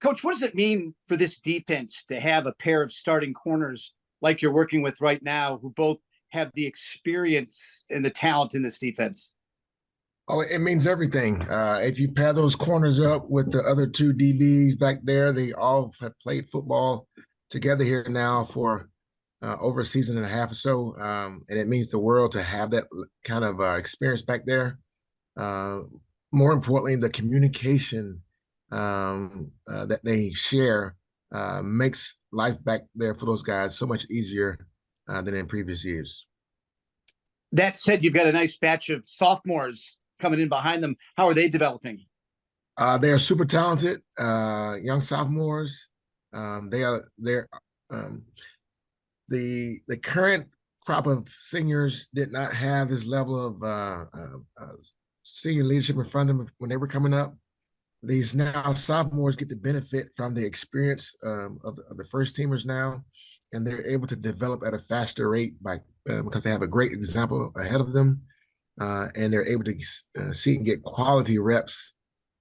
Coach, what does it mean for this defense to have a pair of starting corners like you're working with right now, who both have the experience and the talent in this defense? Oh, it means everything. If you pair those corners up with the other two DBs back there, they all have played football together here now for over a season and a half or so. And it means the world to have that kind of experience back there. Uh, More importantly, the communication that they share makes life back there for those guys so much easier than in previous years. That said, you've got a nice batch of sophomores coming in behind them. How are they developing? They are super talented, young sophomores. They're um, the current crop of seniors did not have this level of senior leadership in front of them when they were coming up. These now sophomores get the benefit from the experience of the first teamers now, and they're able to develop at a faster rate because they have a great example ahead of them, and they're able to see and get quality reps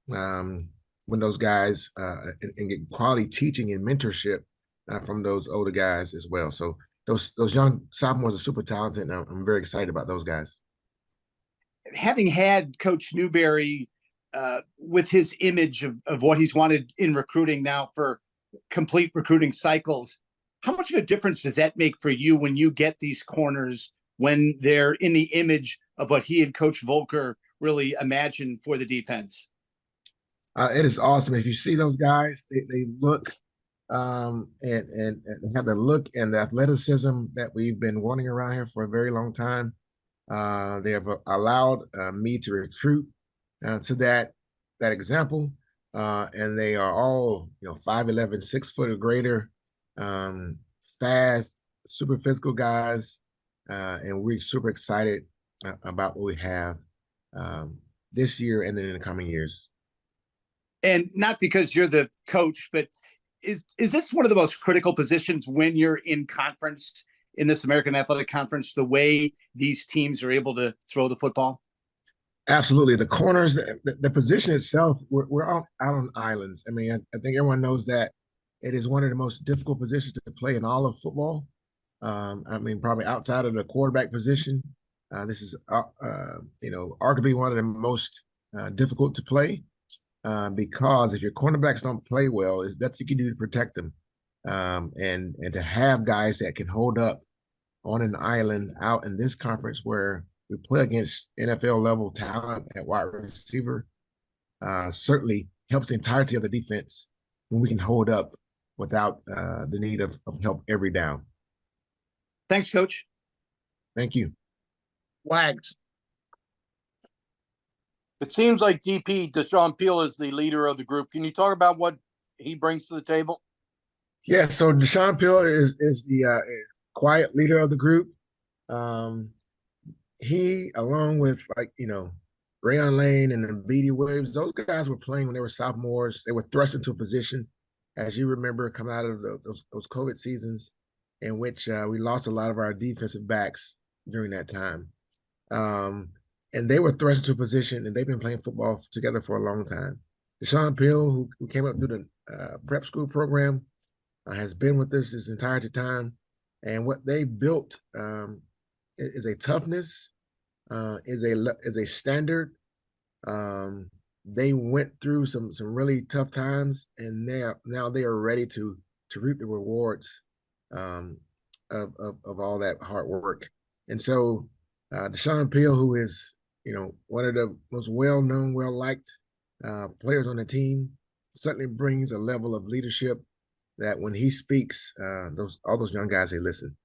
when those guys and get quality teaching and mentorship from those older guys as well. So those young sophomores are super talented, and I'm very excited about those guys. Having had Coach Newberry with his image of what he's wanted in recruiting now for complete recruiting cycles, how much of a difference does that make for you when you get these corners when they're in the image of what he and Coach Volker really imagined for the defense? It is awesome. If you see those guys, they look and have the look and the athleticism that we've been wanting around here for a very long time. They have allowed me to recruit to that example, and they are all 5'11", 6 foot or greater, fast, super physical guys, and we're super excited about what we have this year and then in the coming years. And not because you're the coach, but is this one of the most critical positions when you're in conference, in this American Athletic Conference, the way these teams are able to throw the football? Absolutely. The corners, the position itself, we're out on islands. I mean, I think everyone knows that it is one of the most difficult positions to play in all of football. I mean, probably outside of the quarterback position, this is, arguably one of the most difficult to play because if your cornerbacks don't play well, is that you can do to protect them, and to have guys that can hold up on an island out in this conference where we play against NFL level talent at wide receiver, certainly helps the entirety of the defense when we can hold up without the need of help every down. Thanks, Coach. Thank you. Wags. It seems like DP, Dashaun Peele, is the leader of the group. Can you talk about what he brings to the table? Yeah, so Dashaun Peele is the quiet leader of the group. He, along with Rayon Lane and B.D. Williams, those guys were playing when they were sophomores. They were thrust into a position, as you remember, coming out of those COVID seasons in which we lost a lot of our defensive backs during that time. And they were thrust into a position, and they've been playing football together for a long time. Dashaun Peele, who came up through the prep school program, has been with us this entire time. And what they built is a toughness, is a standard. They went through some really tough times, and now they are ready to reap the rewards of all that hard work. And so Dashaun Peele, who is one of the most well-known, well-liked players on the team, certainly brings a level of leadership that when he speaks, all those young guys, they listen.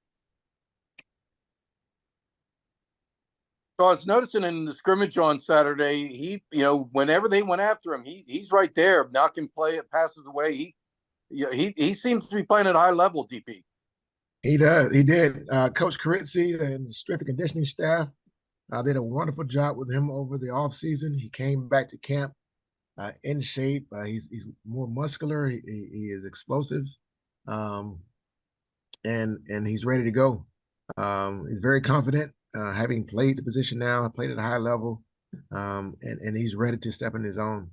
So I was noticing in the scrimmage on Saturday, he, whenever they went after him, he's right there, knocking passes away. He seems to be playing at a high level, DP. He does. He did. Coach Carizzi and the strength and conditioning staff did a wonderful job with him over the offseason. He came back to camp in shape. He's more muscular. He is explosive, and he's ready to go. He's very confident, having played the position now, played at a high level, and he's ready to step in his own.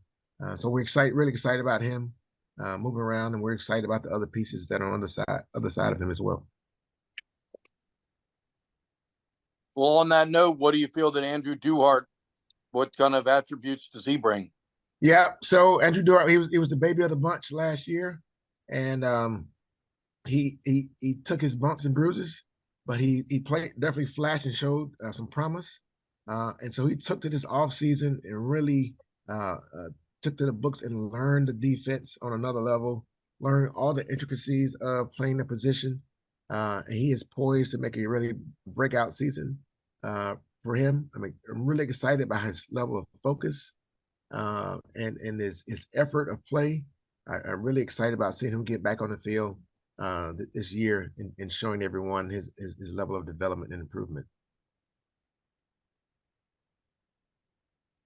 So we're really excited about him. moving around, and we're excited about the other pieces that are on the other side of him as well. Well, on that note, what do you feel that Andrew Duhart, what kind of attributes does he bring? Yeah, so Andrew Duhart, he was the baby of the bunch last year, and he took his bumps and bruises, but he played, definitely flashed and showed some promise. And so he took to this offseason and really took to the books and learned the defense on another level, learned all the intricacies of playing the position. And he is poised to make a really breakout season for him. I mean, I'm really excited about his level of focus and his effort of play. I'm really excited about seeing him get back on the field this year and showing everyone his level of development and improvement.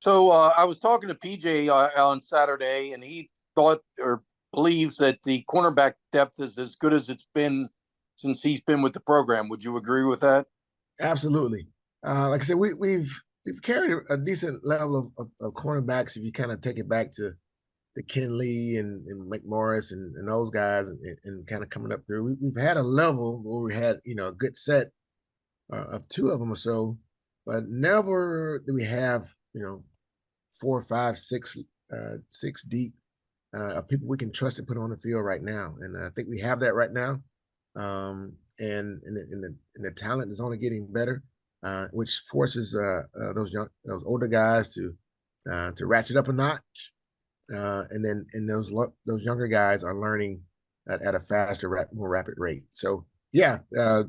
So I was talking to PJ on Saturday, and he thought or believes that the cornerback depth is as good as it's been since he's been with the program. Would you agree with that? Absolutely. Like I said, we've carried a decent level of cornerbacks if you kind of take it back to the Ken Lee and McMorris and those guys and kind of coming up through. We've had a level where we had, a good set of two of them or so, but never do we have, 4, 5, 6, 6 deep of people we can trust to put on the field right now. And I think we have that right now. And the talent is only getting better, which forces those older guys to ratchet up a notch. And those younger guys are learning at a faster, more rapid rate. So yeah,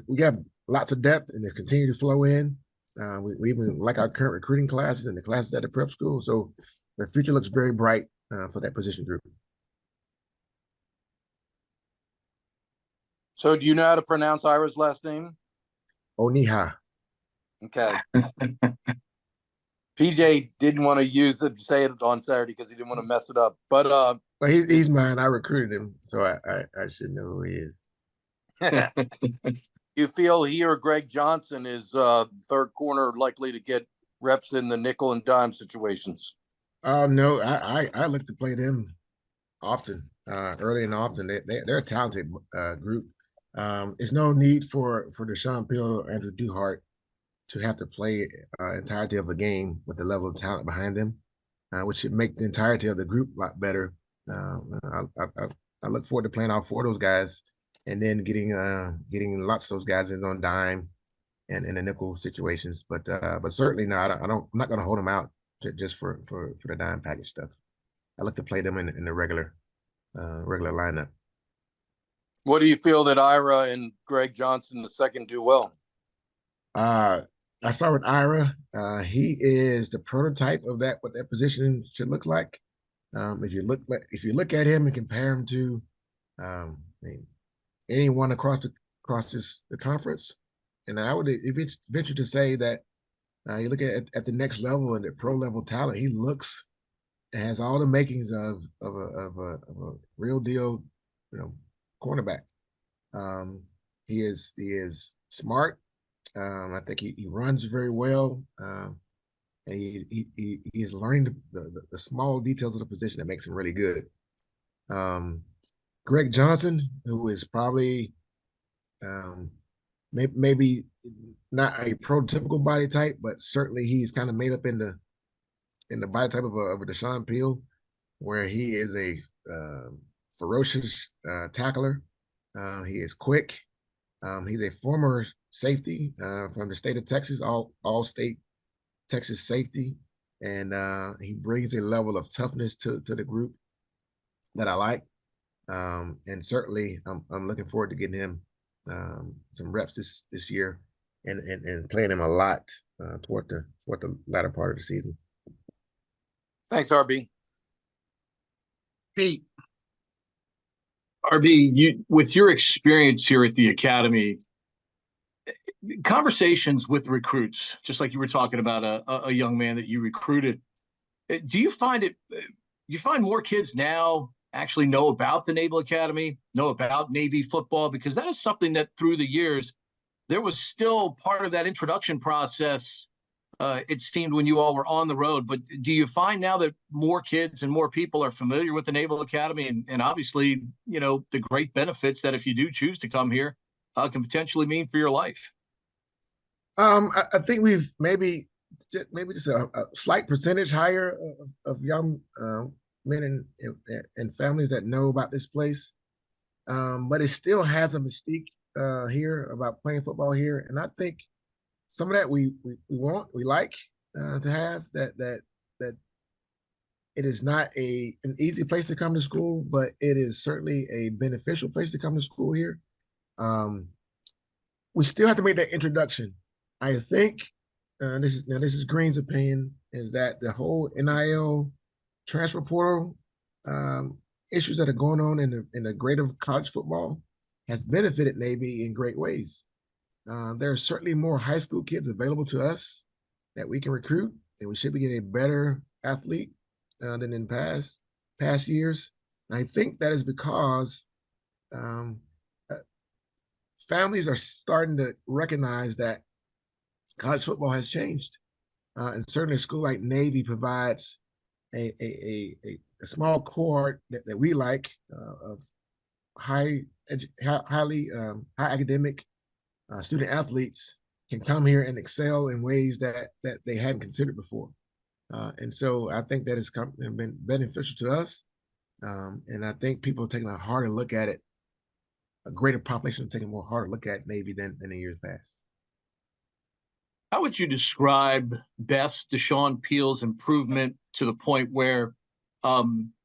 we have lots of depth, and they continue to flow in. We even like our current recruiting classes and the classes at the prep school. So the future looks very bright for that position group. So do you know how to pronounce Ira's last name? Oniha. Okay. PJ didn't want to say it on Saturday because he didn't want to mess it up. But he's mine. I recruited him, so I should know who he is. You feel he or Greg Johnson is third corner likely to get reps in the nickel and dime situations? Oh no, I look to play them often, early and often. They're a talented group. There's no need for Dashaun Peele or Andrew Duhart to have to play entirety of a game with the level of talent behind them, which should make the entirety of the group a lot better. I look forward to playing all 4 of those guys, and then getting lots of those guys in on dime and in the nickel situations. But certainly no, I'm not going to hold them out just for the dime package stuff. I look to play them in the regular lineup. What do you feel that Ira and Greg Johnson II do well? I start with Ira. He is the prototype of what that position should look like. If you look at him and compare him to anyone across the conference, and I would venture to say that you look at the next level and the pro level talent, he looks and has all the makings of a real deal, cornerback. He is smart. I think he runs very well, and he is learning the small details of the position that makes him really good. Greg Johnson, who is probably maybe not a prototypical body type, but certainly he's kind of made up in the body type of a Dashaun Peele, where he is a ferocious tackler. He is quick. He's a former safety from the state of Texas, all state Texas safety, and he brings a level of toughness to the group that I like. And certainly, I'm looking forward to getting him some reps this year and playing him a lot toward the latter part of the season. Thanks, RB. Pete. RB, with your experience here at the academy, conversations with recruits, just like you were talking about a young man that you recruited, do you find more kids now actually know about the Naval Academy, know about Navy football? Because that is something that through the years, there was still part of that introduction process it seemed when you all were on the road. But do you find now that more kids and more people are familiar with the Naval Academy and obviously, the great benefits that if you do choose to come here, can potentially mean for your life? I think we've maybe just a slight percentage higher of young men and families that know about this place. But it still has a mystique here about playing football here, and I think some of that we like to have that it is not an easy place to come to school, but it is certainly a beneficial place to come to school here. We still have to make that introduction. I think this is Green's opinion, is that the whole NIL transfer portal issues that are going on in the grade of college football has benefited Navy in great ways. There are certainly more high school kids available to us that we can recruit, and we should be getting a better athlete than in past years. And I think that is because families are starting to recognize that college football has changed, and certainly a school like Navy provides a small cohort that we like of highly high academic student athletes can come here and excel in ways that they hadn't considered before. And so I think that has been beneficial to us. And I think people are taking a harder look at it. A greater population taking a more harder look at Navy than in years past. How would you describe best Dashaun Peele's improvement to the point where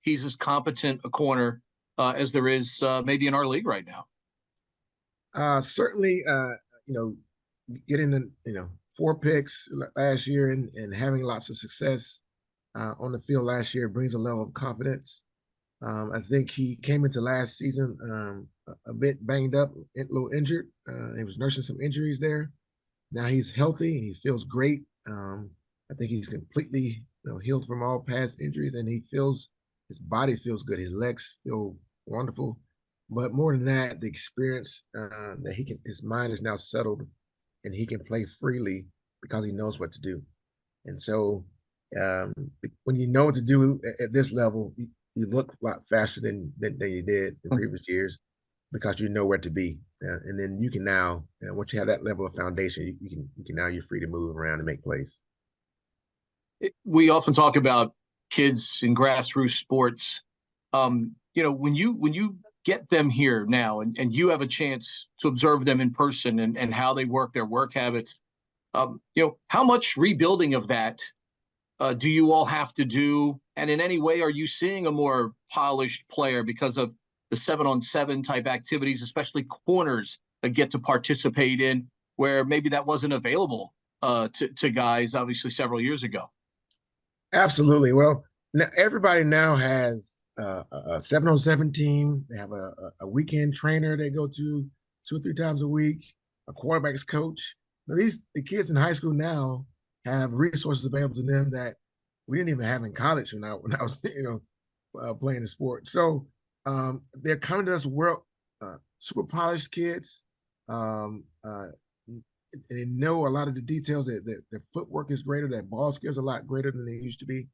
he's as competent a corner as there is maybe in our league right now? Certainly, getting 4 picks last year and having lots of success on the field last year brings a level of confidence. I think he came into last season a bit banged up, a little injured. He was nursing some injuries there. Now he's healthy and he feels great. I think he's completely healed from all past injuries, and his body feels good. His legs feel wonderful. But more than that, the experience that his mind is now settled, and he can play freely because he knows what to do. And so when you know what to do at this level, you look a lot faster than you did in previous years because you know where to be. And then you can now, once you have that level of foundation, you're free to move around and make plays. We often talk about kids in grassroots sports. When you get them here now and you have a chance to observe them in person and how they work their work habits, how much rebuilding of that do you all have to do? And in any way, are you seeing a more polished player because of the 7-on-7 type activities, especially corners that get to participate in, where maybe that wasn't available to guys, obviously, several years ago? Absolutely. Well, everybody now has a 7-on-7 team. They have a weekend trainer they go to 2 or 3 times a week, a quarterback's coach. Now, the kids in high school now have resources available to them that we didn't even have in college when I was playing the sport. So they're coming to us super polished kids. They know a lot of the details. That their footwork is greater. Their ball skills are a lot greater than they used to be.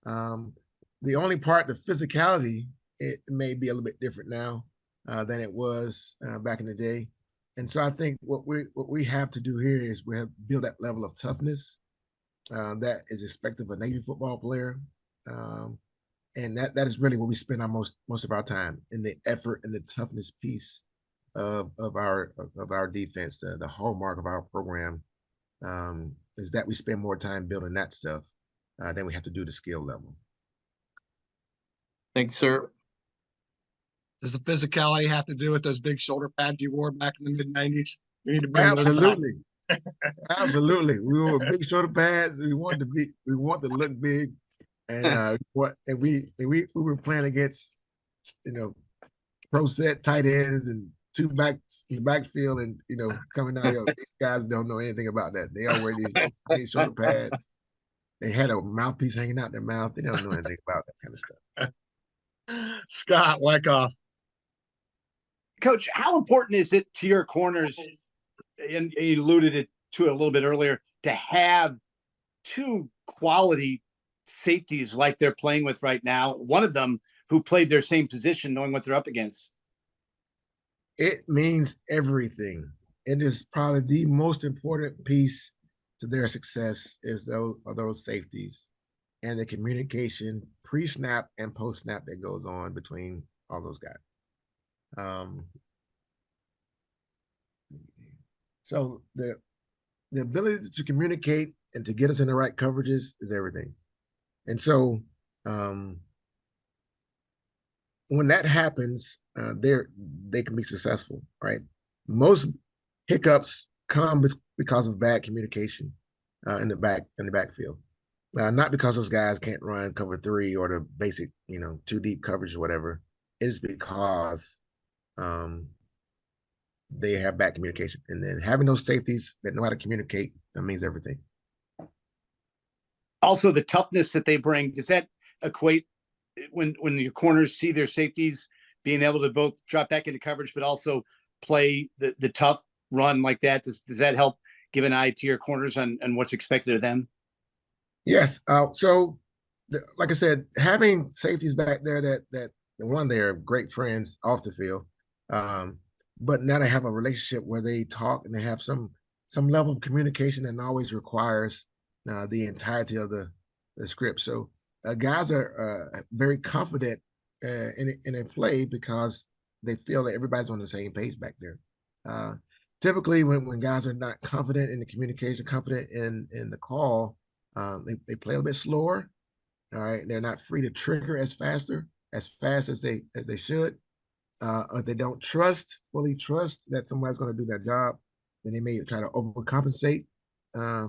The only part, the physicality, it may be a little bit different now than it was back in the day. And so I think what we have to do here is we have to build that level of toughness that is expected of a Navy football player. And that is really what we spend most of our time, in the effort and the toughness piece of our defense. The hallmark of our program is that we spend more time building that stuff than we have to do the skill level. Thanks, sir. Does the physicality have to do with those big shoulder pads you wore back in the mid-90s? We need to bring Absolutely. Absolutely. We wore big shoulder pads. We want to look big. And we were playing against pro set tight ends and 2 backs in the backfield, and coming out here, these guys don't know anything about that. They all wear these shoulder pads. They had a mouthpiece hanging out their mouth. They don't know anything about that kind of stuff. Scott Wyckoff. Coach, how important is it to your corners, and you alluded to it a little bit earlier, to have two quality safeties like they're playing with right now. One of them who played their same position, knowing what they're up against. It means everything. It is probably the most important piece to their success is those safeties and the communication pre-snap and post-snap that goes on between all those guys. So the ability to communicate and to get us in the right coverages is everything. And so when that happens, they can be successful, right? Most hiccups come because of bad communication in the backfield. Not because those guys can't run cover 3 or the basic, too deep coverage or whatever. It is because they have bad communication. And then having those safeties that know how to communicate, that means everything. Also, the toughness that they bring, does that equate when your corners see their safeties being able to both drop back into coverage, but also play the tough run like that? Does that help give an eye to your corners on what's expected of them? Yes. Like I said, having safeties back there that one, they're great friends off the field, but now they have a relationship where they talk and they have some level of communication that always requires the entirety of the script. So guys are very confident in their play because they feel that everybody's on the same page back there. Typically, when guys are not confident in the communication, confident in the call, they play a bit slower. All right, they're not free to trigger as fast as they should. If they don't fully trust that somebody's going to do that job, then they may try to overcompensate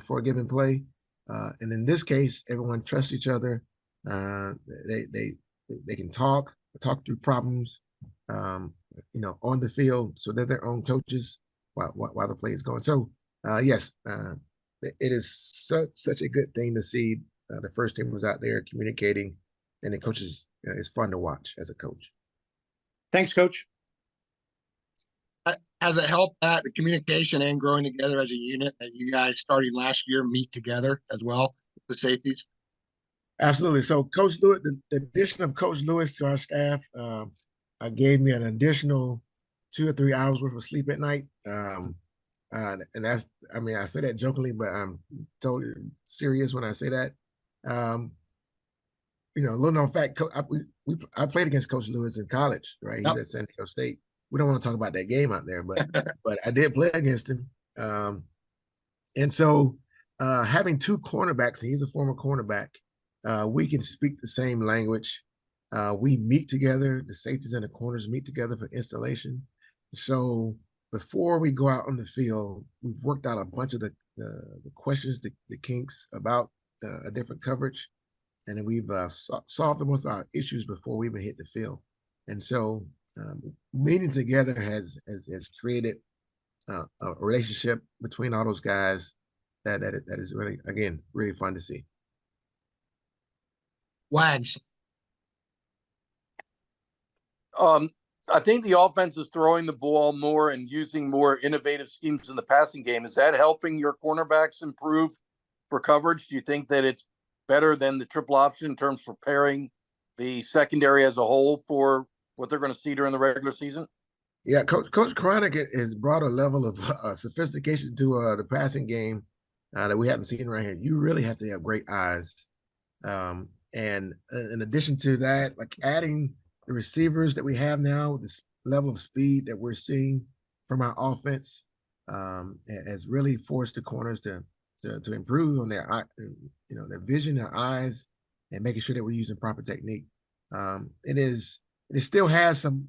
for a given play. And in this case, everyone trusts each other. They can talk through problems, on the field, so they're their own coaches while the play is going. So yes, it is such a good thing to see. The first team was out there communicating, and the coaches, it's fun to watch as a coach. Thanks, Coach. Has it helped that the communication and growing together as a unit that you guys starting last year meet together as well, the safeties? Absolutely. So Coach Lewis, the addition of Coach Lewis to our staff gave me an additional 2 or 3 hours worth of sleep at night. And that's, I say that jokingly, but I'm totally serious when I say that. Little known fact, I played against Coach Lewis in college, right? He was at San Diego State. We don't want to talk about that game out there, but I did play against him. And so having 2 cornerbacks, and he's a former cornerback, we can speak the same language. We meet together, the safeties and the corners meet together for installation. So before we go out on the field, we've worked out a bunch of the questions, the kinks about a different coverage. And then we've solved most of our issues before we even hit the field. And so meeting together has created a relationship between all those guys that is really, again, really fun to see. Wags. I think the offense is throwing the ball more and using more innovative schemes in the passing game. Is that helping your cornerbacks improve for coverage? Do you think that it's better than the triple option in terms of preparing the secondary as a whole for what they're going to see during the regular season? Yeah, Coach Koronic has brought a level of sophistication to the passing game that we haven't seen right here. You really have to have great eyes. And in addition to that, like adding the receivers that we have now, this level of speed that we're seeing from our offense has really forced the corners to improve on their vision, their eyes, and making sure that we're using proper technique. It still has some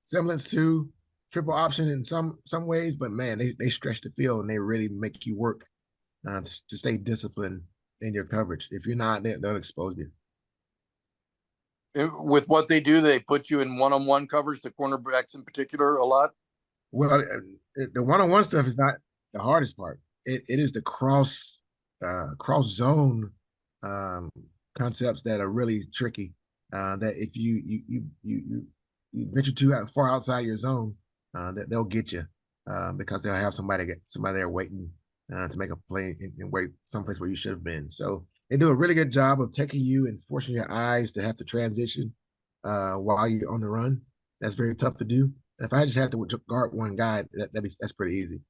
semblance to triple option in some ways, but man, they stretch the field and they really make you work to stay disciplined in your coverage. If you're not, they'll expose you. With what they do, they put you in one-on-one coverage, the cornerbacks in particular, a lot. Well, the one-on-one stuff is not the hardest part. It is the cross zone concepts that are really tricky. That if you venture too far outside your zone, that they'll get you because they'll have somebody there waiting to make a play in way someplace where you should have been. So they do a really good job of taking you and forcing your eyes to have to transition while you're on the run. That's very tough to do. If I just had to guard one guy, that's pretty easy.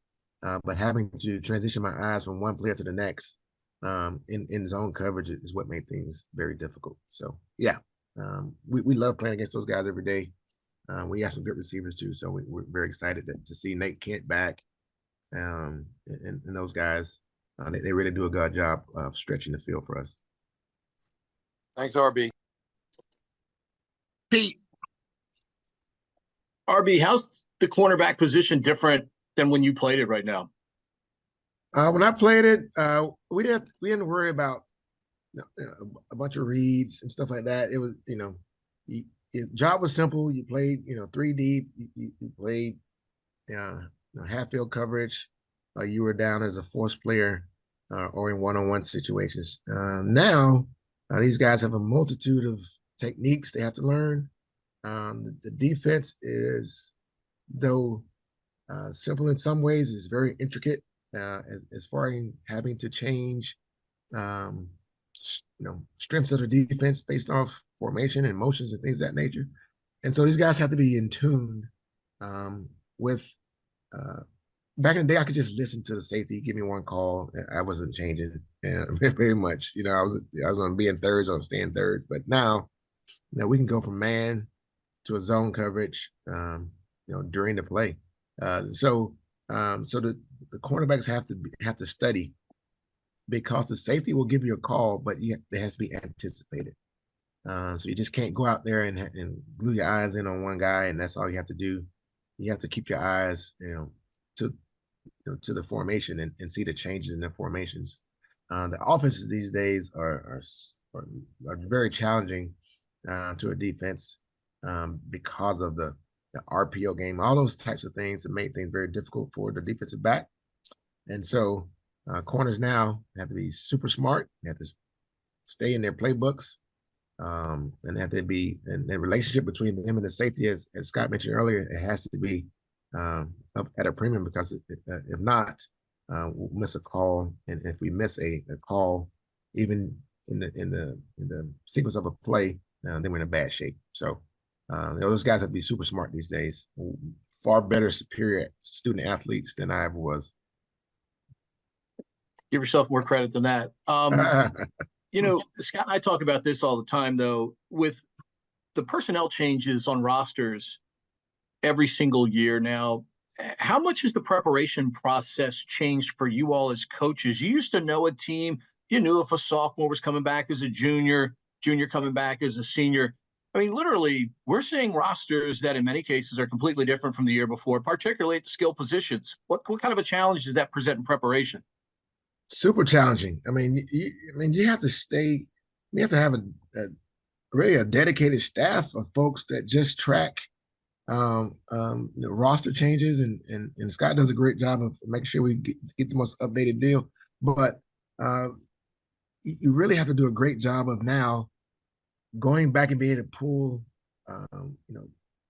But having to transition my eyes from one player to the next in zone coverage is what made things very difficult. So yeah, we love playing against those guys every day. We have some good receivers too, so we're very excited to see Nate Kent back, and those guys. They really do a good job of stretching the field for us. Thanks, RB. Pete, RB, how's the cornerback position different than when you played it right now? When I played it, we didn't worry about a bunch of reads and stuff like that. It was, his job was simple. You played, 3 deep. You played, half field coverage. You were down as a force player or in one-on-one situations. Now, these guys have a multitude of techniques they have to learn. The defense is, though simple in some ways, is very intricate as far as having to change, strengths of the defense based off formation and motions and things of that nature. And so these guys have to be in tune with. Back in the day, I could just listen to the safety, give me one call. I wasn't changing very much. I was going to be in thirds or stay in thirds. But now, we can go from man to a zone coverage, during the play. So the cornerbacks have to study, because the safety will give you a call, but they have to be anticipated. So you just can't go out there and glue your eyes in on one guy, and that's all you have to do. You have to keep your eyes, to the formation and see the changes in the formations. The offenses these days are very challenging to a defense because of the RPO game, all those types of things that make things very difficult for the defensive back. And so corners now have to be super smart. They have to stay in their playbooks, and have to be in the relationship between them and the safety, as Scott mentioned earlier. It has to be up at a premium, because if not, we'll miss a call, and if we miss a call, even in the sequence of a play, then we're in a bad shape. So those guys have to be super smart these days. Far better, superior student athletes than I ever was. Give yourself more credit than that. Scott and I talk about this all the time, though, with the personnel changes on rosters every single year now. How much has the preparation process changed for you all as coaches? You used to know a team. You knew if a sophomore was coming back as a junior coming back as a senior. I mean, literally, we're seeing rosters that in many cases are completely different from the year before, particularly at the skill positions. What kind of a challenge does that present in preparation? Super challenging. I mean, you have to stay. You have to have really a dedicated staff of folks that just track roster changes, and Scott does a great job of making sure we get the most updated deal. But you really have to do a great job of now going back and being able to pull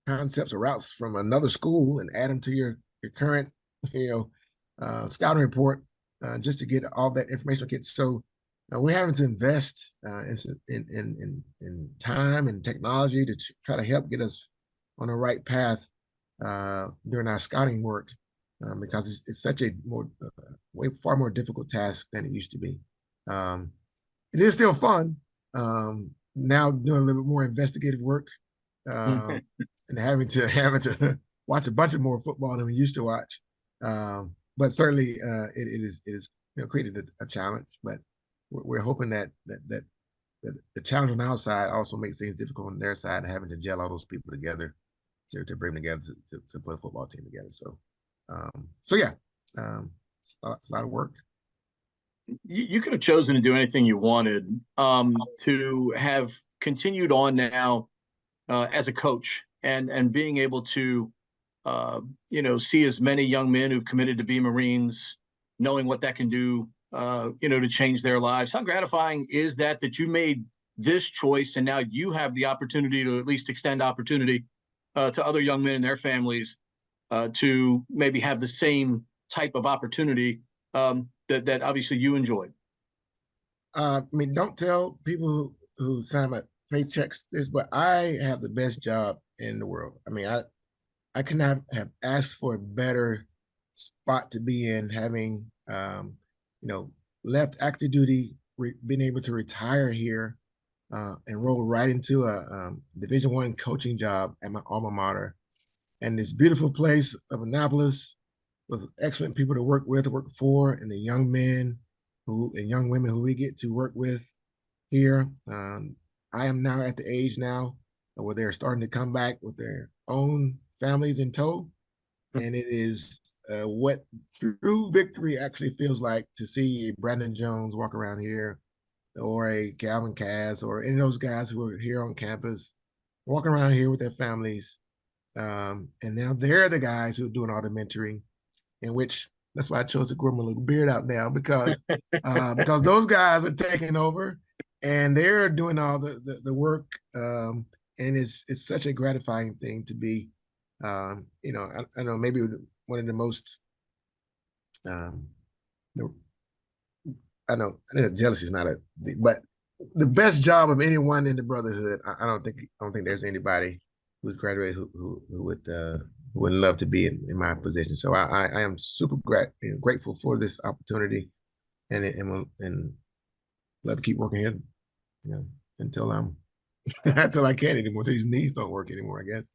concepts or routes from another school and add them to your current scouting report, just to get all that information kit. So we're having to invest in time and technology to try to help get us on the right path during our scouting work, because it's such a far more difficult task than it used to be. It is still fun. Now doing a little bit more investigative work, and having to watch a bunch of more football than we used to watch. But certainly it is created a challenge. But we're hoping that the challenge on our side also makes things difficult on their side, having to gel all those people together to bring them together to put a football team together. So yeah, it's a lot of work. You could have chosen to do anything you wanted, to have continued on now as a coach and being able to see as many young men who've committed to be Marines, knowing what that can do, to change their lives. How gratifying is that you made this choice, and now you have the opportunity to at least extend opportunity to other young men and their families to maybe have the same type of opportunity that obviously you enjoyed? I mean, don't tell people who sign my paychecks this, but I have the best job in the world. I mean, I could not have asked for a better spot to be in, having left active duty, been able to retire here, and roll right into a Division I coaching job at my alma mater, and this beautiful place of Annapolis with excellent people to work with, work for, and the young men and young women who we get to work with here. I am now at the age now where they're starting to come back with their own families in tow. And it is what true victory actually feels like to see a Brandon Jones walk around here, or a Calvin Cass, or any of those guys who are here on campus walking around here with their families. And now they're the guys who are doing all the mentoring, in which that's why I chose to grow my little beard out now, because those guys are taking over and they're doing all the work. And it's such a gratifying thing to be, I know maybe one of the most, I know jealousy is not but the best job of anyone in the brotherhood. I don't think there's anybody who's graduated who would love to be in my position. So I am super grateful for this opportunity, and love to keep working here, until until I can't anymore, until these knees don't work anymore, I guess.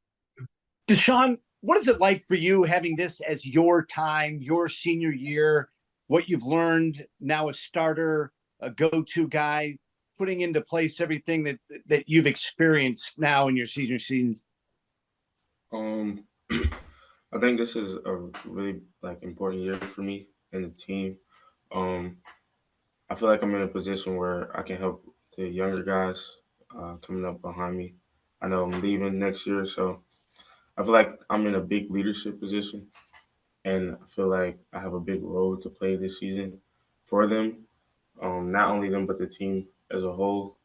Dashaun, what is it like for you having this as your time, your senior year, what you've learned now, a starter, a go-to guy, putting into place everything that you've experienced now in your senior seasons? I think this is a really important year for me and the team. I feel like I'm in a position where I can help the younger guys coming up behind me. I know I'm leaving next year, so I feel like I'm in a big leadership position, and I feel like I have a big role to play this season for them. Not only them, but the team as a whole.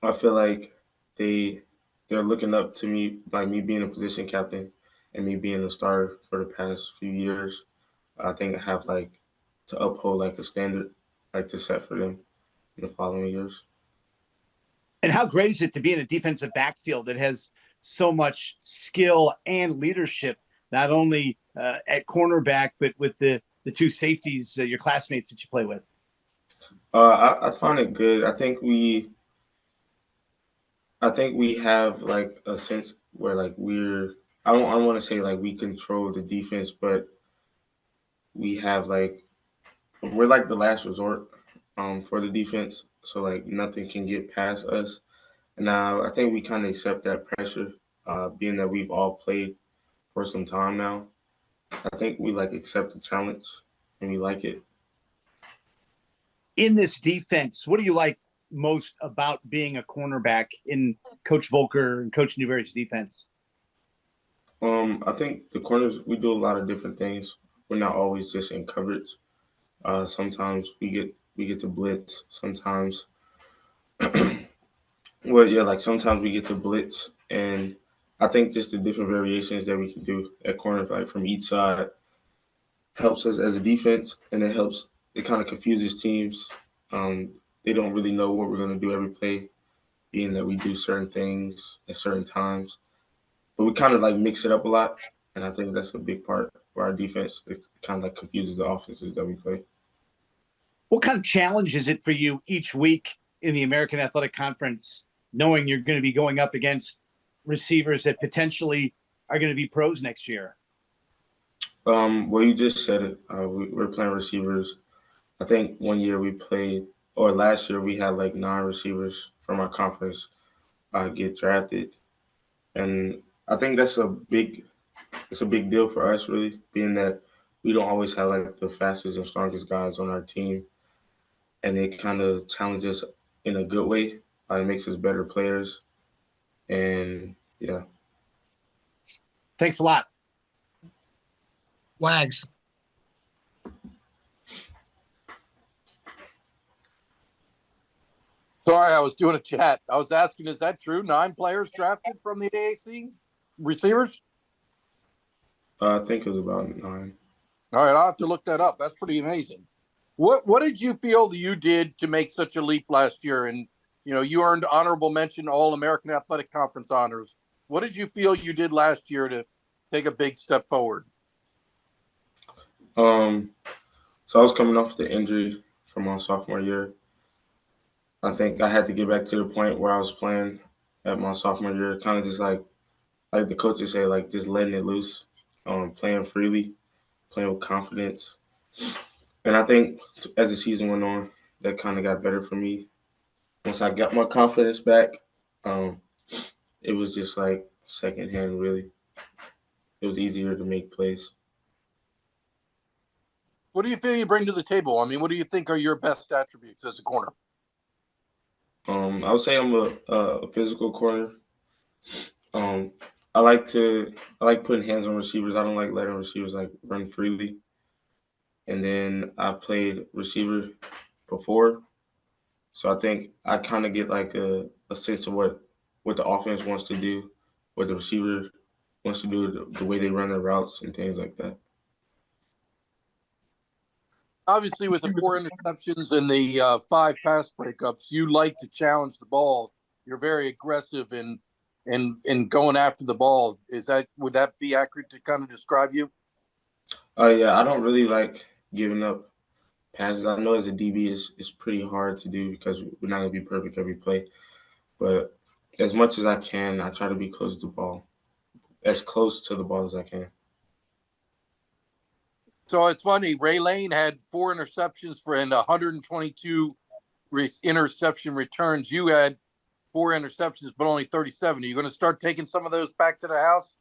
I feel like they're looking up to me, like me being a position captain and me being a starter for the past few years. I think I have to uphold a standard to set for them in the following years. And how great is it to be in a defensive backfield that has so much skill and leadership, not only at cornerback, but with the two safeties, your classmates that you play with? I find it good. I think we have a sense where I don't want to say we control the defense, but we have we're the last resort for the defense. So nothing can get past us. Now I think we kind of accept that pressure, being that we've all played for some time now. I think we accept the challenge and we like it. In this defense, what do you like most about being a cornerback in Coach Volker and Coach Newberry's defense? I think the corners, we do a lot of different things. We're not always just in coverage. Sometimes we get to blitz. Sometimes, sometimes we get to blitz, and I think just the different variations that we can do at corner, from each side, helps us as a defense, and it kind of confuses teams. They don't really know what we're going to do every play, being that we do certain things at certain times. But we kind of mix it up a lot, and I think that's a big part for our defense. It kind of confuses the offenses that we play. What kind of challenge is it for you each week in the American Athletic Conference, knowing you're going to be going up against receivers that potentially are going to be pros next year? Well, you just said it. We're playing receivers. I think one year we played, or last year we had 9 receivers from our conference get drafted, and I think it's a big deal for us, really, being that we don't always have the fastest and strongest guys on our team, and it kind of challenges us in a good way. It makes us better players, and yeah. Thanks a lot. Wags. Sorry, I was doing a chat. I was asking, is that true? 9 players drafted from the AAC receivers? I think it was about 9. All right, I'll have to look that up. That's pretty amazing. What did you feel you did to make such a leap last year? And you earned honorable mention All American Athletic Conference honors. What did you feel you did last year to take a big step forward? So I was coming off the injury from my sophomore year. I think I had to get back to the point where I was playing at my sophomore year, kind of just like the coaches say, like just letting it loose, playing freely, playing with confidence. And I think as the season went on, that kind of got better for me. Once I got my confidence back, um, it was just like secondhand, really. It was easier to make plays. What do you feel you bring to the table? I mean, what do you think are your best attributes as a corner? I would say I'm a physical corner. Um, I like putting hands on receivers. I don't like letting receivers like run freely. And then I played receiver before, so I think I kind of get like a sense of what the offense wants to do, what the receiver wants to do, the way they run their routes and things like that. Obviously, with the 4 interceptions and the 5 pass breakups, you like to challenge the ball. You're very aggressive in going after the ball. Would that be accurate to kind of describe you? Yeah, I don't really like giving up passes. I know as a DB it's pretty hard to do because we're not gonna be perfect every play. But as much as I can, I try to be close to the ball, as close to the ball as I can. So it's funny. Ray Lane had 4 interceptions and 122 interception returns. You had 4 interceptions, but only 37. Are you going to start taking some of those back to the house?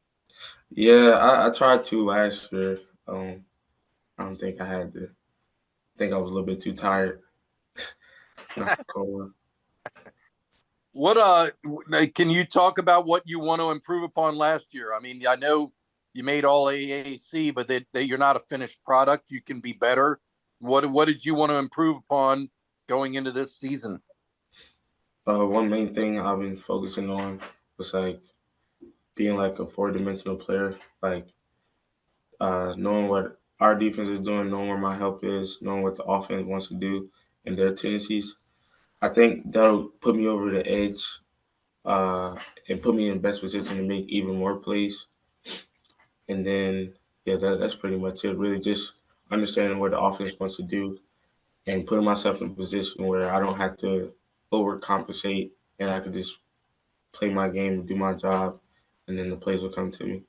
Yeah, I tried to last year. I don't think I had to. I think I was a little bit too tired. Not cold. What can you talk about what you want to improve upon last year? I mean, I know you made all AAC, but you're not a finished product. You can be better. What did you want to improve upon going into this season? One main thing I've been focusing on was like being like a four-dimensional player, like knowing what our defense is doing, knowing where my help is, knowing what the offense wants to do and their tendencies. I think that'll put me over the edge and put me in the best position to make even more plays. And then, yeah, that's pretty much it. Really just understanding what the offense wants to do and putting myself in a position where I don't have to overcompensate and I can just play my game, do my job, and then the plays will come to me.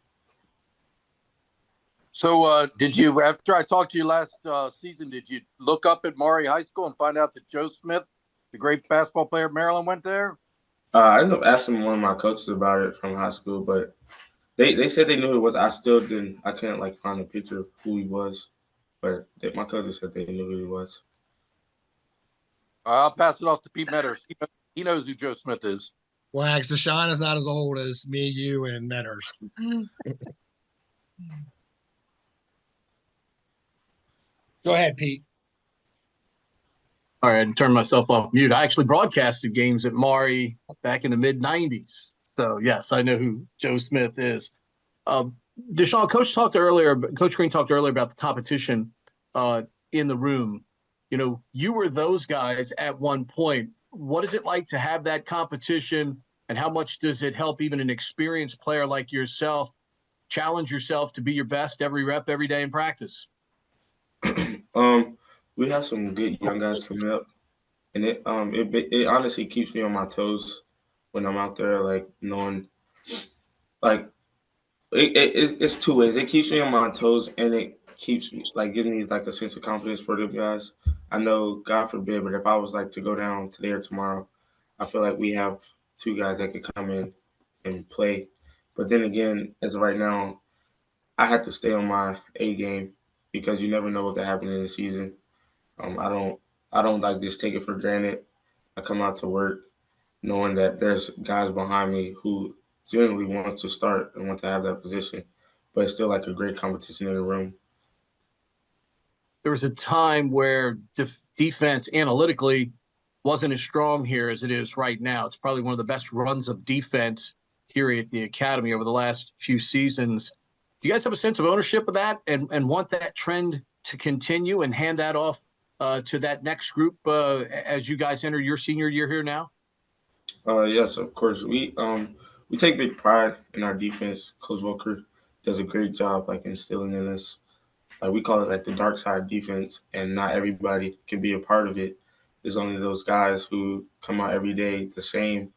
So, did you, after I talked to you last season, did you look up at Maury High School and find out that Joe Smith, the great basketball player at Maryland, went there? I ended up asking one of my coaches about it from high school, but they said they knew who it was. I still didn't. I couldn't like find a picture of who he was, but my coaches said they knew who he was. I'll pass it off to Pete Metters. He knows who Joe Smith is. Wags, Dashaun is not as old as me, you, and Metters. Go ahead, Pete. All right, I had to turn myself off mute. I actually broadcasted games at Maury back in the mid-'90s. So, yes, I know who Joe Smith is. Dashaun, Coach Green talked earlier about the competition in the room. You were those guys at one point. What is it like to have that competition, and how much does it help even an experienced player like yourself challenge yourself to be your best every rep, every day in practice? We have some good young guys coming up, and it honestly keeps me on my toes when I'm out there, like knowing, like it's two ways. It keeps me on my toes, and it keeps me like gives me like a sense of confidence for them guys. I know, God forbid, but if I was like to go down today or tomorrow, I feel like we have two guys that could come in and play. But then again, as of right now, I had to stay on my A game because you never know what could happen in the season. I don't like just take it for granted. I come out to work knowing that there's guys behind me who generally want to start and want to have that position, but it's still like a great competition in the room. There was a time where defense analytically wasn't as strong here as it is right now. It's probably one of the best runs of defense here at the academy over the last few seasons. Do you guys have a sense of ownership of that and want that trend to continue and hand that off to that next group as you guys enter your senior year here now? Yes, of course. We take big pride in our defense. Coach Volker does a great job like instilling in us. Like we call it like the dark side defense, and not everybody can be a part of it. There's only those guys who come out every day the same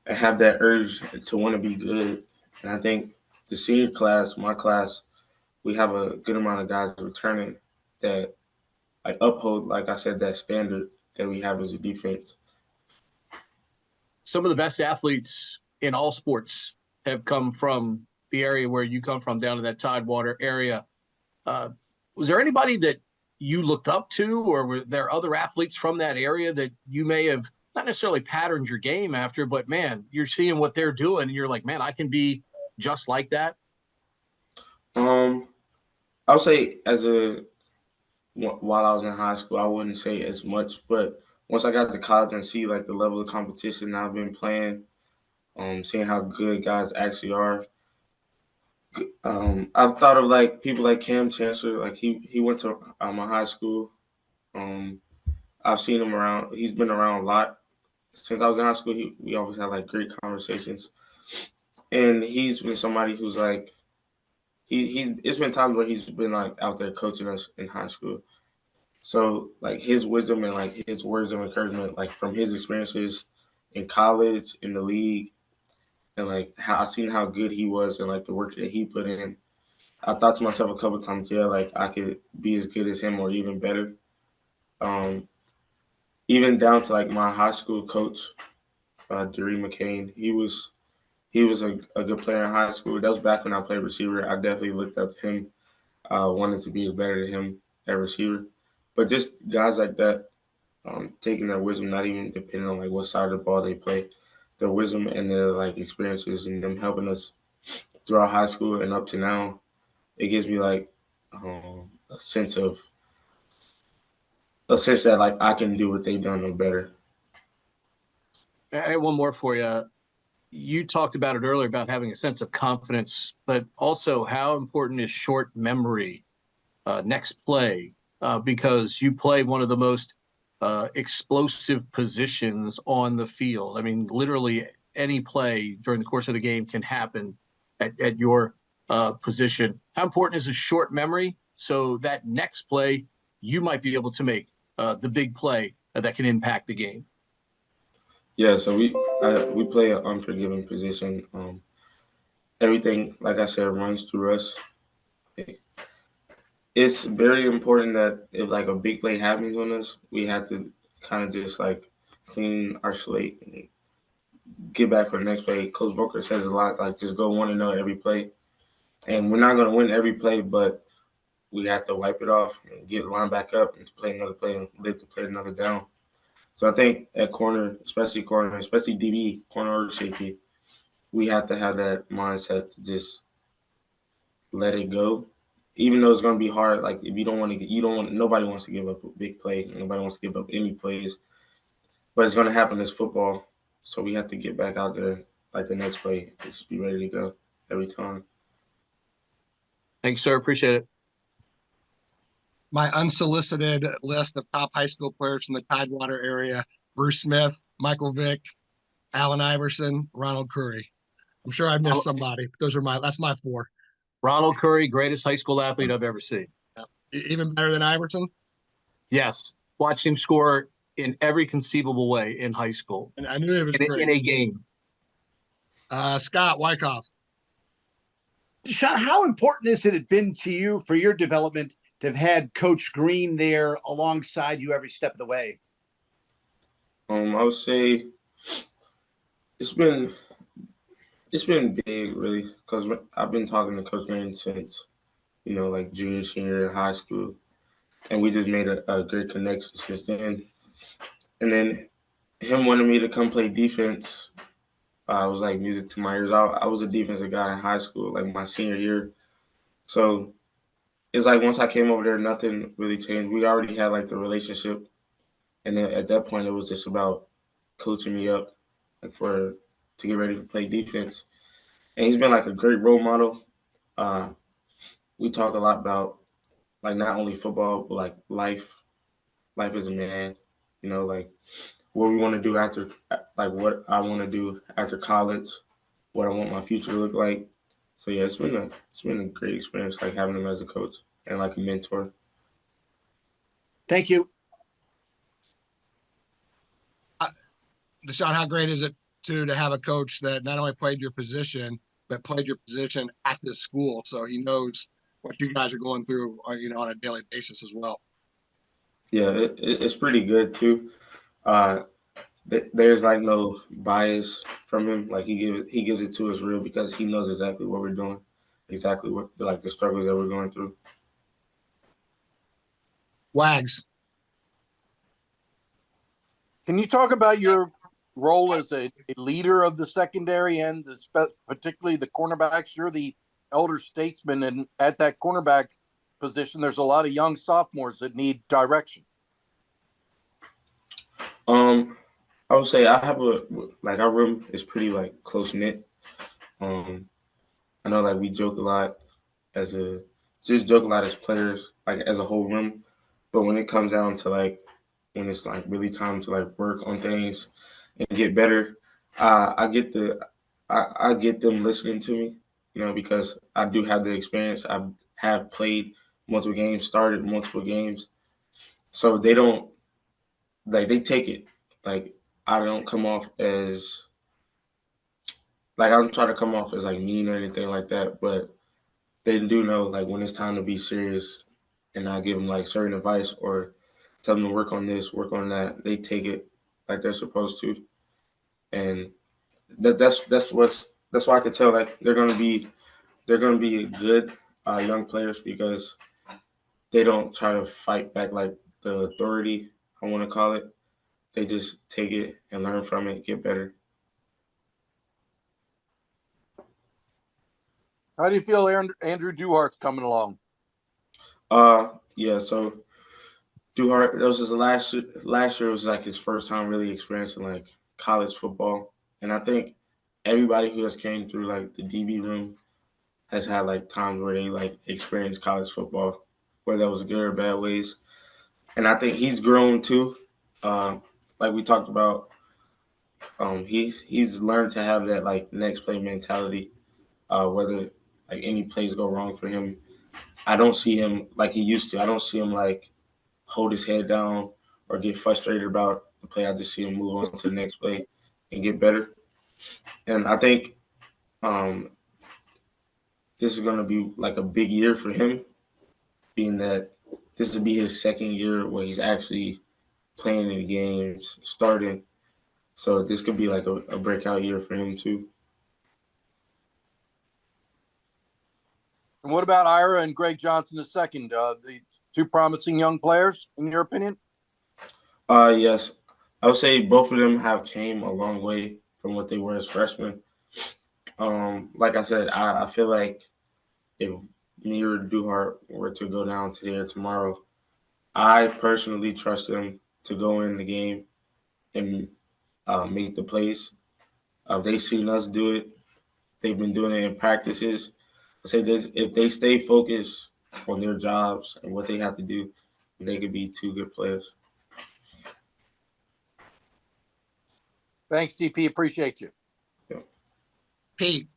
and have that urge to want to be good. And I think the senior class, my class, we have a good amount of guys returning that like uphold, like I said, that standard that we have as a defense. Some of the best athletes in all sports have come from the area where you come from, down to that Tidewater area. Was there anybody that you looked up to, or were there other athletes from that area that you may have not necessarily patterned your game after, but man, you're seeing what they're doing and you're like, man, I can be just like that? Um, I'll say while I was in high school, I wouldn't say as much, but once I got to college and see like the level of competition I've been playing, seeing how good guys actually are. I've thought of like people like Cam Chancellor, like he went to my high school. Um, I've seen him around. He's been around a lot since I was in high school. We always had like great conversations, and he's been somebody who's like he's. It's been times where he's been like out there coaching us in high school. So like his wisdom and like his words of encouragement, like from his experiences in college, in the league, and like how I seen how good he was and like the work that he put in. I thought to myself a couple times, yeah, like I could be as good as him or even better. Um, Even down to like my high school coach, Doree McCain. He was a good player in high school. That was back when I played receiver. I definitely looked up to him. Wanted to be as better than him at receiver. But just guys like that, taking their wisdom, not even depending on like what side of the ball they play, their wisdom and their like experiences and them helping us throughout high school and up to now, it gives me like a sense of a sense that like I can do what they've done or better. I have one more for you. You talked about it earlier about having a sense of confidence, but also how important is short memory, next play, because you play one of the most explosive positions on the field. I mean, literally any play during the course of the game can happen at your position. How important is a short memory so that next play you might be able to make the big play that can impact the game? Yeah, so we play an unforgiving position. Everything, like I said, runs through us. It's very important that if like a big play happens on us, we have to kind of just like clean our slate and get back for the next play. Coach Volker says a lot, like just go 1-0 every play. And we're not going to win every play, but we have to wipe it off and get the line back up and play another play and live to play another down. So I think at corner, especially DB, corner or safety, we have to have that mindset to just let it go. Even though it's going to be hard, like if you don't want to, nobody wants to give up a big play. Nobody wants to give up any plays, but it's going to happen. It's football, so we have to get back out there like the next play, just be ready to go every time. Thanks, sir. Appreciate it. My unsolicited list of top high school players from the Tidewater area: Bruce Smith, Michael Vick, Allen Iverson, Ronald Curry. I'm sure I missed somebody. That's my four. Ronald Curry, greatest high school athlete I've ever seen. Even better than Iverson? Yes. Watched him score in every conceivable way in high school. And I knew it was in a game. Scott Wyckoff. Dashaun, how important has it been to you for your development to have had Coach Green there alongside you every step of the way? I would say it's been big, really, because I've been talking to Coach Green since, like junior, senior in high school, and we just made a great connection since then. And then him wanting me to come play defense was like music to my ears. I was a defensive guy in high school, like my senior year. So it's like once I came over there, nothing really changed. We already had like the relationship, and then at that point, it was just about coaching me up, like to get ready to play defense. And he's been like a great role model. Uh, we talk a lot about like not only football but like life as a man. You know, like what we want to do after, like what I want to do after college, what I want my future to look like. So yeah, it's been a great experience, like having him as a coach and like a mentor. Thank you. Dashaun, how great is it to have a coach that not only played your position, but played your position at this school, so he knows what you guys are going through, on a daily basis as well. Yeah, it's pretty good too. Uh, there's like no bias from him. Like he gives it to us real because he knows exactly what we're doing, exactly what like the struggles that we're going through. Wags, Can you talk about your role as a leader of the secondary and particularly the cornerbacks? You're the elder statesman, and at that cornerback position, there's a lot of young sophomores that need direction. Um, I would say I have like our room is pretty like close knit. Um, I know like we joke a lot as a just joke a lot as players, like as a whole room. But when it comes down to like when it's like really time to like work on things and get better, I get I get them listening to me, because I do have the experience. I have played multiple games, started multiple games, so they don't like they take it. Like I don't come off as like I don't try to come off as like mean or anything like that, but they do know like when it's time to be serious and I give them like certain advice or tell them to work on this, work on that. They take it like they're supposed to, and that's why I could tell like they're gonna be good young players because they don't try to fight back like the authority I want to call it. They just take it and learn from it, get better. How do you feel Andrew Duhart's coming along? Yeah. So Duhart, that was his last year was like his first time really experiencing like college football, and I think everybody who has came through like the DB room has had like times where they like experienced college football, whether that was good or bad ways. And I think he's grown too. Like we talked about, he's learned to have that like next play mentality. Whether like any plays go wrong for him, I don't see him like he used to. I don't see him like hold his head down or get frustrated about the play. I just see him move on to the next play and get better. And I think um, this is going to be like a big year for him, being that this will be his second year where he's actually playing in the games, starting. So this could be like a breakout year for him too. And what about Ira and Greg Johnson II? The two promising young players, in your opinion? Yes, I would say both of them have came a long way from what they were as freshmen. Like I said, I feel like if me or Duhart were to go down today or tomorrow, I personally trust them to go in the game and make the plays. They've seen us do it. They've been doing it in practices. I say this: if they stay focused on their jobs and what they have to do, they could be two good players. Thanks, DP. Appreciate you. Yeah. Pete,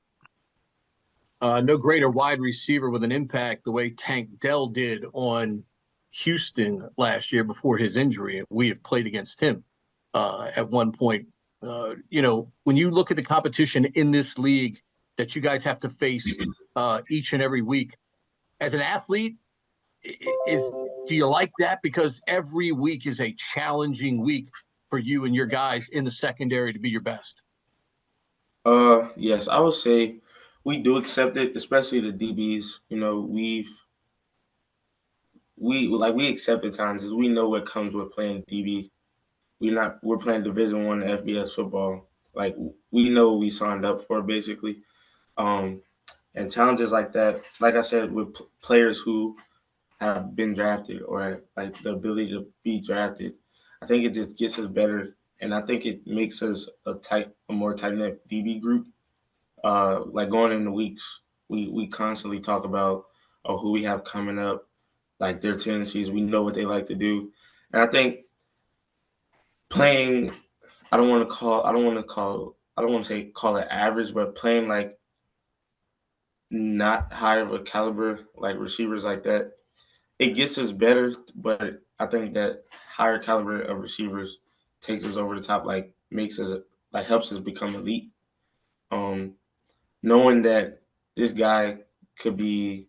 No greater wide receiver with an impact the way Tank Dell did on Houston last year before his injury. We have played against him at one point. When you look at the competition in this league that you guys have to face each and every week, as an athlete, do you like that? Because every week is a challenging week for you and your guys in the secondary to be your best. Yes, I would say we do accept it, especially the DBs. We accept at times as we know what comes with playing DB. We're playing Division 1 FBS football. Like we know what we signed up for basically. Um, and challenges like that, like I said, with players who have been drafted or like the ability to be drafted, I think it just gets us better, and I think it makes us a more tight knit DB group. Like going into weeks, we constantly talk about who we have coming up, like their tendencies. We know what they like to do, and I think playing. I don't want to say call it average, but playing like not high of a caliber like receivers like that, it gets us better. But I think that higher caliber of receivers takes us over the top, like makes us like helps us become elite. Um, Knowing that this guy could be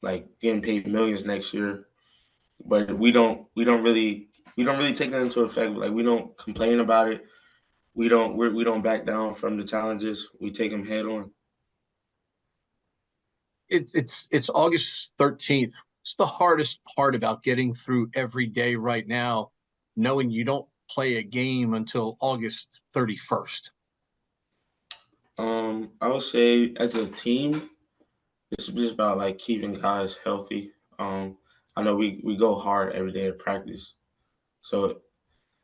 like getting paid millions next year, but we don't really take that into effect. Like we don't complain about it. We don't back down from the challenges. We take them head on. It's August 13th. It's the hardest part about getting through every day right now, knowing you don't play a game until August 31st. I would say as a team, it's just about like keeping guys healthy. I know we go hard every day at practice, so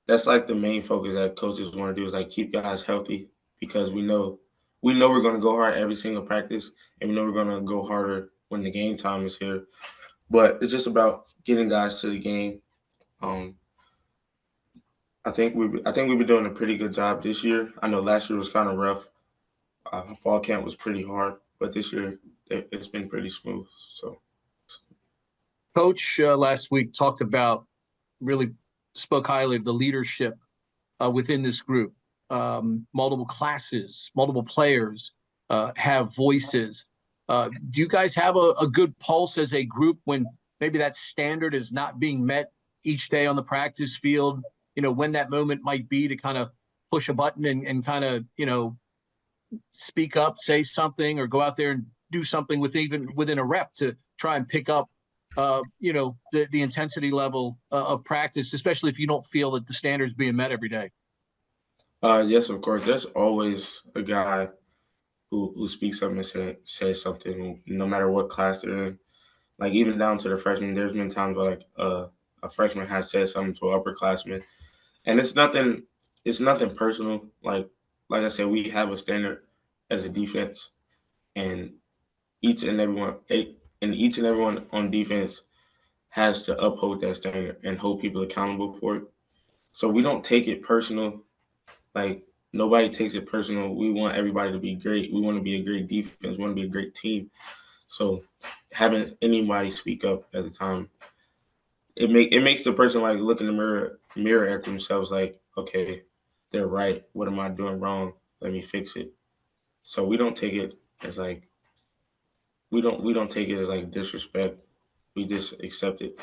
that's like the main focus that coaches want to do is like keep guys healthy because we know we're going to go hard every single practice, and we know we're going to go harder when the game time is here. But it's just about getting guys to the game. Um, I think we've been doing a pretty good job this year. I know last year was kind of rough. Fall camp was pretty hard, but this year it's been pretty smooth. So. Coach last week talked about, really spoke highly of the leadership within this group. Multiple classes, multiple players have voices. Do you guys have a good pulse as a group when maybe that standard is not being met each day on the practice field? You know, when that moment might be to kind of push a button and kind of, you know, speak up, say something, or go out there and do something within a rep to try and pick up you know, the intensity level of practice, especially if you don't feel that the standards being met every day. Yes, of course. There's always a guy who speaks up and says something, no matter what class they're in. Like even down to the freshmen, there's been times where like a freshman has said something to an upperclassman, and it's nothing personal. Like I said, we have a standard as a defense, and each and everyone and each and everyone on defense has to uphold that standard and hold people accountable for it. So we don't take it personal. Like nobody takes it personal. We want everybody to be great. We want to be a great defense. We want to be a great team. So having anybody speak up at the time, it makes the person like look in the mirror at themselves like, okay, they're right. What am I doing wrong? Let me fix it. So we don't take it as like we don't take it as like disrespect. We just accept it.